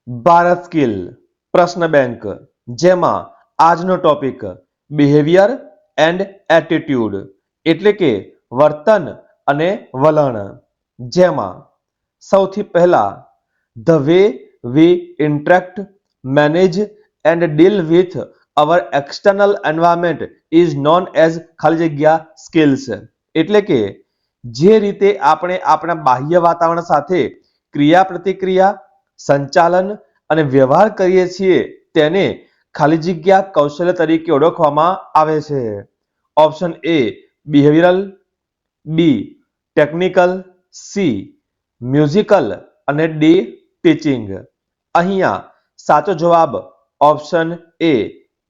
Bharat skill પ્રશ્ન bank, જેમાં આજનો ટોપિક બિહેવિયર એન્ડ એટીટ્યુડ એટલે કે વર્તન અને વલણ, જેમાં સૌથી પહેલા the way V interact, manage and deal with our external environment is known as ખાલી જગ્યા સ્કિલ્સ એટલે કે જે રીતે આપણે આપણા બાહ્ય વાતાવરણ સાથે ક્રિયા પ્રતિક્રિયા, સંચાલન અને વ્યવહાર કરીએ છીએ તેને ખાલી જગ્યા કૌશલ્ય તરીકે ઓળખવામાં આવે છે. Option A behavioural, B technical, C musical અને ડી ટીચિંગ. અહીંયા સાચો જવાબ ઓપ્શન એ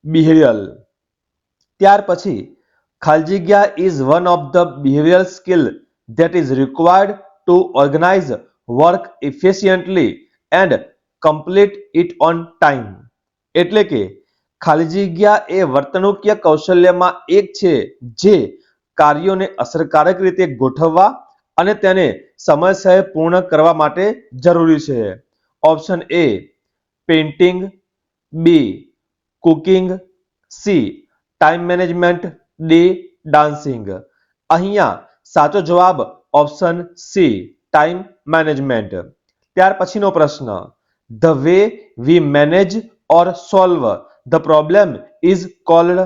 બિહેવિયરલ. ત્યાર પછી ખાલી જગ્યા is one of the behavioural skill that is required to organize work efficiently and complete it on time. એટલે કે ખાલી જગ્યા એ વર્તણૂકીય કૌશલ્યમાં એક છે જે કાર્યોને અસરકારક રીતે ગોઠવવા અને તેને સમયસર પૂર્ણ કરવા માટે જરૂરી છે. Option A painting, B cooking, C time management, D dancing. અહીંયા સાચો જવાબ ઓપ્શન સી ટાઈમ મેનેજમેન્ટ. ત્યાર પછીનો પ્રશ્ન the way V manage or solve the problem is called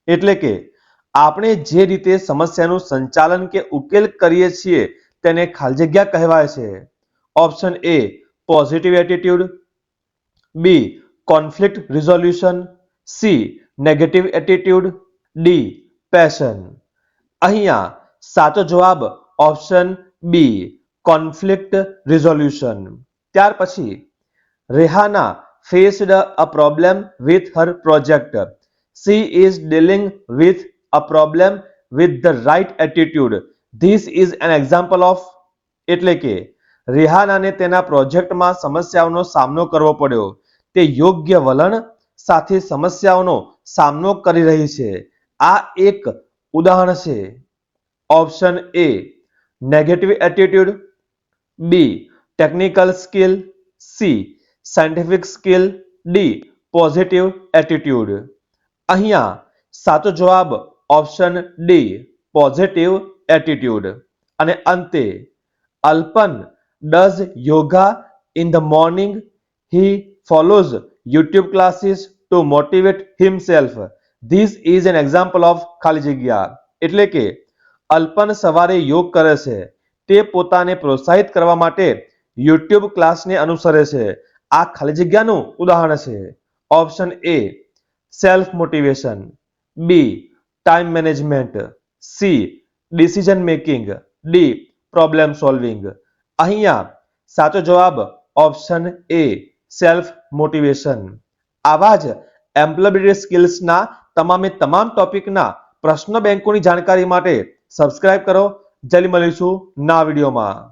એટલે કે આપણે જે રીતે સમસ્યાનું સંચાલન કે ઉકેલ કરીએ છીએ તેને ખાલી જગ્યા કહેવાય છે. Option A positive attitude, B conflict resolution, C negative attitude, D passion. અહીંયા સાચો જવાબ ઓપ્શન બી કોન્ફ્લિક્ટ રિઝોલ્યુશન. ત્યાર પછી Rehana faced a problem with her project. She is dealing with a problem with the right attitude. This is an example of એટલે કે રેહાનાને તેના પ્રોજેક્ટમાં સમસ્યાઓનો સામનો કરવો પડ્યો. તે યોગ્ય વલણ સાથે સમસ્યાઓનો સામનો કરી રહી છે. આ એક ઉદાહરણ છે. Option A negative attitude, B technical skill, C scientific skill, D positive attitude. અહીંયા સાચો જવાબ ઓપ્શન ડી પોઝિટિવ એટીટ્યુડ. અને અંતે Alpan does yoga in the morning. He follows YouTube classes to motivate himself. This is an example of ખાલી જગ્યા એટલે કે અલ્પન સવારે યોગ કરે છે. તે પોતાને પ્રોત્સાહિત કરવા માટે યુટ્યુબ ક્લાસને અનુસરે છે. આ ખાલી જગ્યાનું ઉદાહરણ છે. Option A self motivation, B time management, C decision making, D problem solving. અહીંયા સાચો જવાબ ઓપ્શન એ સેલ્ફ મોટિવેશન. આવા જ એમ્પ્લોયબિલિટી સ્કિલ્સના તમામે તમામ ટોપિકના પ્રશ્ન બેંકોની જાણકારી માટે સબસ્ક્રાઇબ કરો. જલ્દી મળીશું નવા વિડીયોમાં.